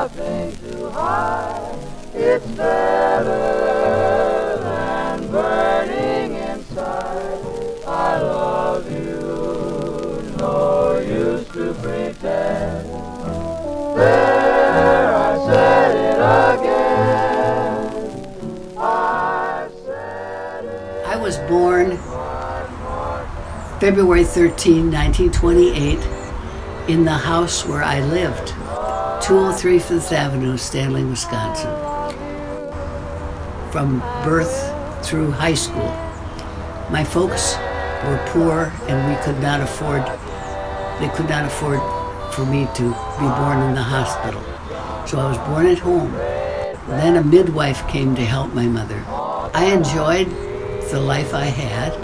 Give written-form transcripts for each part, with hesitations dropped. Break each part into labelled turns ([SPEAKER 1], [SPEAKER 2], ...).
[SPEAKER 1] nothing to hide. It's better than burning inside. I love you, no use to pretend. There, I said it again. I said it.
[SPEAKER 2] I was born February 13, 1928, in the house where I lived, 203 Fifth Avenue, Stanley, Wisconsin. From birth through high school. My folks were poor and they could not afford for me to be born in the hospital. So I was born at home. Then a midwife came to help my mother. I enjoyed the life I had.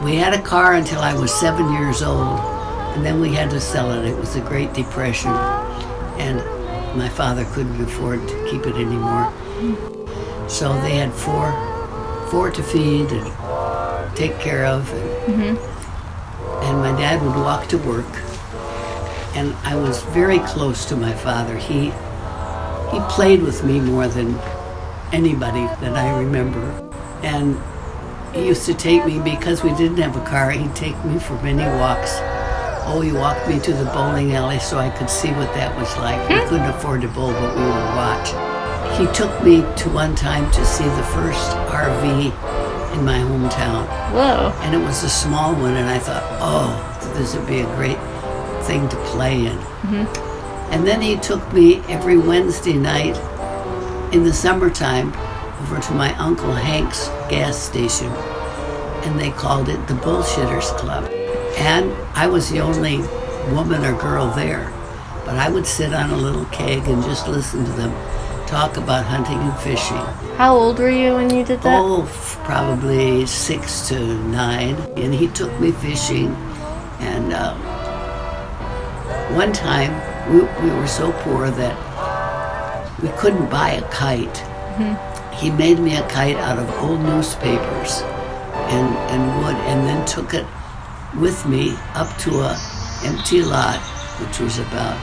[SPEAKER 2] We had a car until I was 7 years old, and then we had to sell it. It was the Great Depression, and my father couldn't afford to keep it anymore. So they had four to feed and take care of, and my dad would walk to work, and I was very close to my father. He played with me more than anybody that I remember, and he used to take me, because we didn't have a car, he'd take me for many walks. Oh, he walked me to the bowling alley so I could see what that was like. We couldn't afford to bowl, but we would watch. He took me to one time to see the first RV in my hometown.
[SPEAKER 3] Whoa.
[SPEAKER 2] And it was a small one, and I thought, oh, this would be a great thing to play in. And then he took me every Wednesday night in the summertime over to my Uncle Hank's gas station, and they called it the Bullshitters Club. And I was the only woman or girl there, but I would sit on a little keg and just listen to them talk about hunting and fishing.
[SPEAKER 3] How old were you when you did that?
[SPEAKER 2] Oh, probably 6 to 9. And he took me fishing. And one time, we were so poor that we couldn't buy a kite. He made me a kite out of old newspapers and wood, and then took it with me up to a empty lot, which was about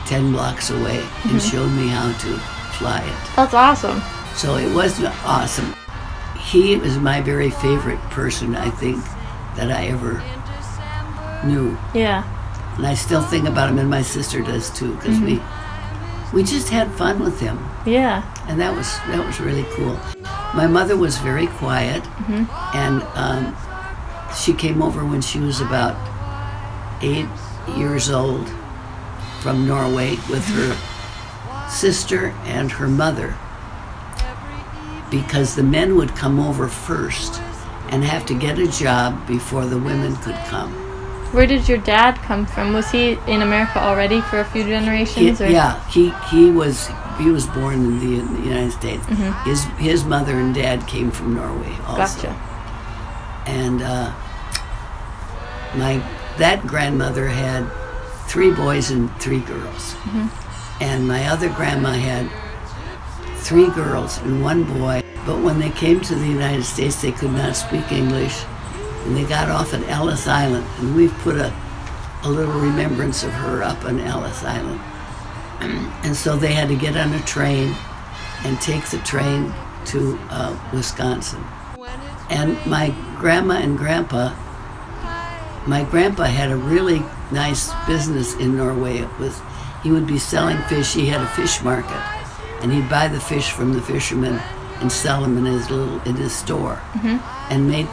[SPEAKER 2] 10 blocks away, and showed me how to fly it.
[SPEAKER 3] That's awesome.
[SPEAKER 2] So it was awesome. He was my very favorite person, I think, that I ever knew.
[SPEAKER 3] Yeah.
[SPEAKER 2] And I still think about him, and my sister does too, because we just had fun with him.
[SPEAKER 3] Yeah.
[SPEAKER 2] And that was really cool. My mother was very quiet, and she came over when she was about 8 years old from Norway with her sister and her mother, because the men would come over first and have to get a job before the women could come.
[SPEAKER 3] Where did your dad come from? Was he in America already for a few generations?
[SPEAKER 2] Yeah, he was born in the United States. His mother and dad came from Norway also.
[SPEAKER 3] Gotcha.
[SPEAKER 2] And that grandmother had 3 boys and 3 girls. And my other grandma had 3 girls and 1 boy. But when they came to the United States, they could not speak English. And they got off at Ellis Island. And we've put a little remembrance of her up on Ellis Island. And so they had to get on a train and take the train to Wisconsin. And my grandma and grandpa, my grandpa had a really nice business in Norway. He would be selling fish. He had a fish market, and he'd buy the fish from the fishermen and sell them in his store, and made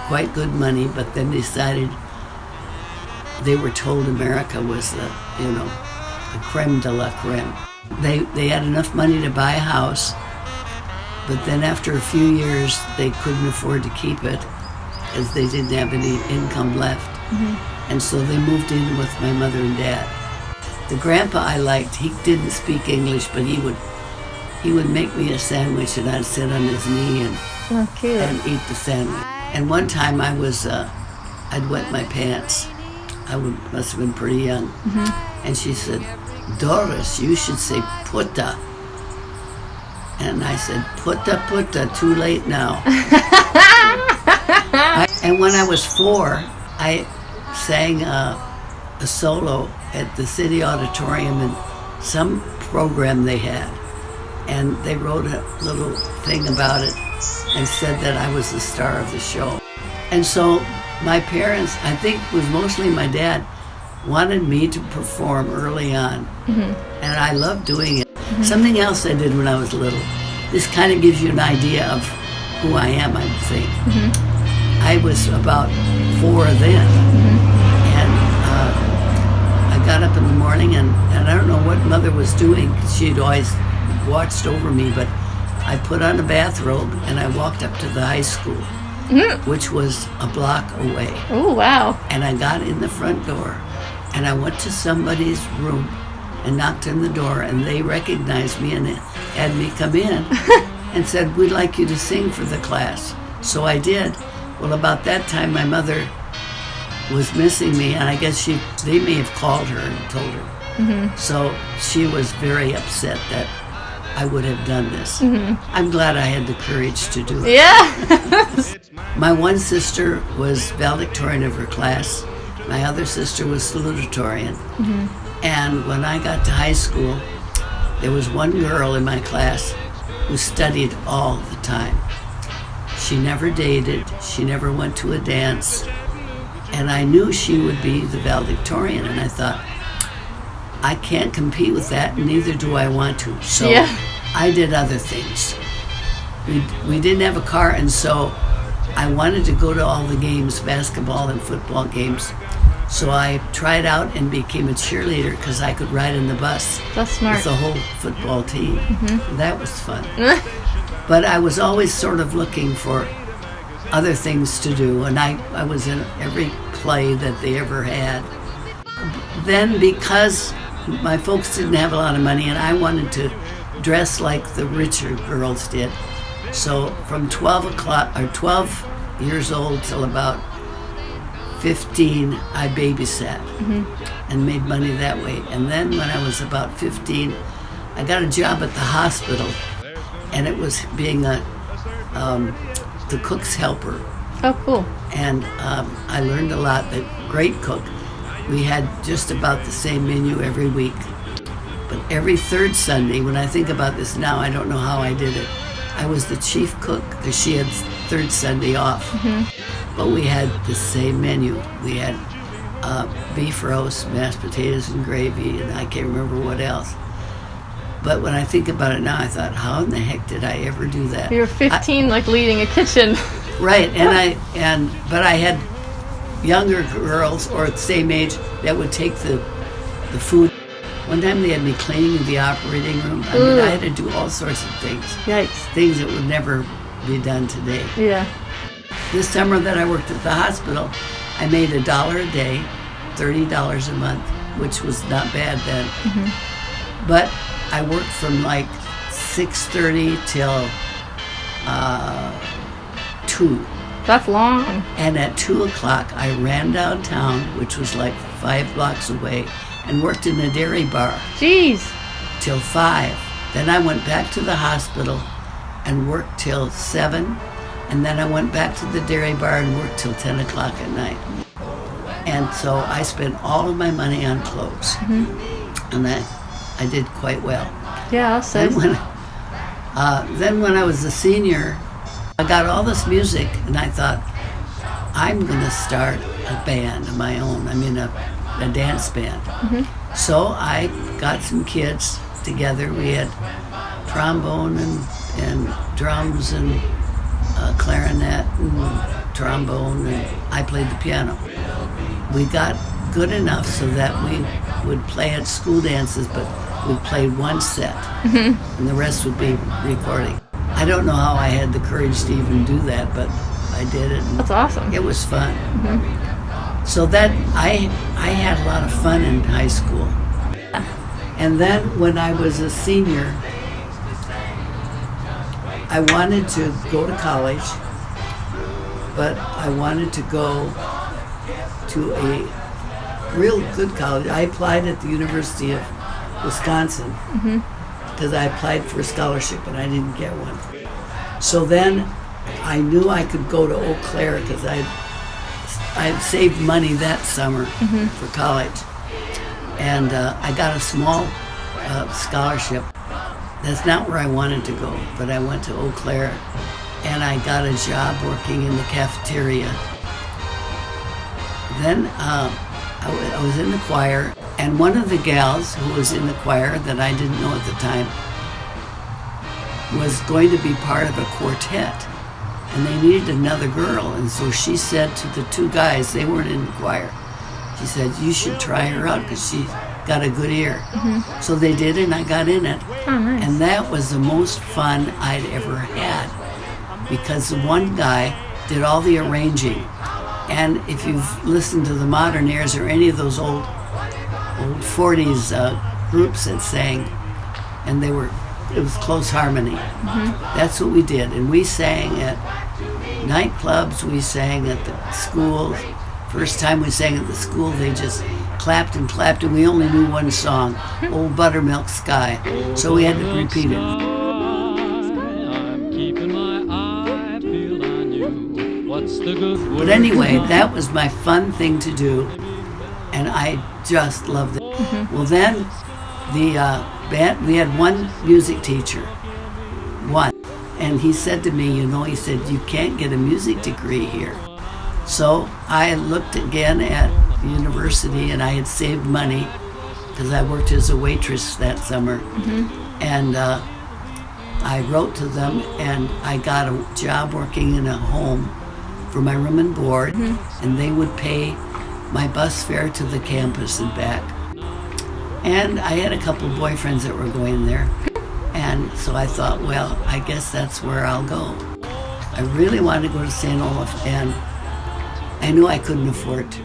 [SPEAKER 2] quite good money. But then decided, they were told America was the creme de la creme. They had enough money to buy a house, but then after a few years they couldn't afford to keep it, as they didn't have any income left. And so they moved in with my mother and dad. The grandpa I liked, he didn't speak English, but he would make me a sandwich, and I'd sit on his knee and eat the sandwich. And one time I'd wet my pants. Must have been pretty young. And she said, "Doris, you should say putta." And I said, "Putta, too late now." And when I was 4, I sang a solo at the City Auditorium, and some program they had. And they wrote a little thing about it and said that I was the star of the show. And so my parents, I think it was mostly my dad, wanted me to perform early on. And I loved doing it. Something else I did when I was little. This kind of gives you an idea of who I am, I think. I was about 4 then. And I got up in the morning, and I don't know what Mother was doing. She'd always watched over me, but I put on a bathrobe and I walked up to the high school, which was a block away.
[SPEAKER 3] Oh, wow.
[SPEAKER 2] And I got in the front door, and I went to somebody's room and knocked on the door, and they recognized me and had me come in and said, "We'd like you to sing for the class." So I did. Well, about that time, my mother was missing me, and I guess they may have called her and told her. So she was very upset that I would have done this. I'm glad I had the courage to do it.
[SPEAKER 3] Yeah.
[SPEAKER 2] My one sister was valedictorian of her class. My other sister was salutatorian. And when I got to high school, there was one girl in my class who studied all the time. She never dated. She never went to a dance. And I knew she would be the valedictorian. And I thought, I can't compete with that, and neither do I want to. So I did other things. We didn't have a car, and so I wanted to go to all the games, basketball and football games. So I tried out and became a cheerleader because I could ride in the bus.
[SPEAKER 3] That's smart.
[SPEAKER 2] With the whole football team. That was fun. But I was always sort of looking for other things to do, and I was in every play that they ever had. Then because my folks didn't have a lot of money and I wanted to dress like the richer girls did, so from 12 years old till about 15, I babysat and made money that way. And then when I was about 15, I got a job at the hospital, and it was being the cook's helper.
[SPEAKER 3] Oh, cool.
[SPEAKER 2] And I learned a lot. The great cook. We had just about the same menu every week. But every third Sunday, when I think about this now, I don't know how I did it. I was the chief cook because she had third Sunday off. But we had the same menu. We had beef roast, mashed potatoes and gravy, and I can't remember what else. But when I think about it now, I thought, how in the heck did I ever do that?
[SPEAKER 3] You were 15, like leading a kitchen.
[SPEAKER 2] Right, but I had younger girls or the same age that would take the food. One time they had me cleaning the operating room. I mean, I had to do all sorts of things.
[SPEAKER 3] Yikes.
[SPEAKER 2] Things that would never be done today.
[SPEAKER 3] Yeah.
[SPEAKER 2] This summer that I worked at the hospital, I made $1 a day, $30 a month, which was not bad then. But I worked from like 6:30 till 2.
[SPEAKER 3] That's long.
[SPEAKER 2] And at 2 o'clock, I ran downtown, which was like 5 blocks away, and worked in a dairy bar.
[SPEAKER 3] Jeez.
[SPEAKER 2] Till 5. Then I went back to the hospital and worked till 7. And then I went back to the dairy bar and worked till 10 o'clock at night. And so I spent all of my money on clothes. And I did quite well.
[SPEAKER 3] Yeah, I'll say.
[SPEAKER 2] Then when I was a senior, I got all this music, and I thought, I'm going to start a band of my own. I mean, a dance band. So I got some kids together. We had trombone and drums and clarinet and trombone, and I played the piano. We got good enough so that we would play at school dances, but we played one set, and the rest would be recording. I don't know how I had the courage to even do that, but I did it.
[SPEAKER 3] That's awesome.
[SPEAKER 2] It was fun. So that I had a lot of fun in high school. And then when I was a senior, I wanted to go to college, but I wanted to go to a real good college. I applied at the University of Wisconsin because I applied for a scholarship and I didn't get one. So then I knew I could go to Eau Claire because I had saved money that summer for college. And I got a small a scholarship. That's not where I wanted to go, but I went to Eau Claire, and I got a job working in the cafeteria. Then I was in the choir, and one of the gals who was in the choir that I didn't know at the time was going to be part of a quartet, and they needed another girl, and so she said to the two guys, they weren't in the choir, she said, you should try her out because she got a good ear. Mm-hmm. So they did, and I got in it.
[SPEAKER 3] Oh, nice.
[SPEAKER 2] And that was the most fun I'd ever had, because the one guy did all the arranging. And if you've listened to the Modern Airs or any of those old 40s groups that sang, and it was close harmony. Mm-hmm. That's what we did. And we sang at nightclubs, we sang at the schools. First time we sang at the school, they just clapped and clapped, and we only knew one song, Old Buttermilk Sky. So we had to repeat it.
[SPEAKER 1] I'm keeping my eye peeled on you. What's the good?
[SPEAKER 2] But anyway, that was my fun thing to do, and I just loved it. Mm-hmm. Well, then the band, we had one music teacher, one, and he said to me, he said, you can't get a music degree here. So I looked again at the university, and I had saved money because I worked as a waitress that summer. Mm-hmm. And I wrote to them, and I got a job working in a home for my room and board, mm-hmm. and they would pay my bus fare to the campus and back. And I had a couple boyfriends that were going there, and so I thought, well, I guess that's where I'll go. I really wanted to go to St. Olaf, and I knew I couldn't afford to.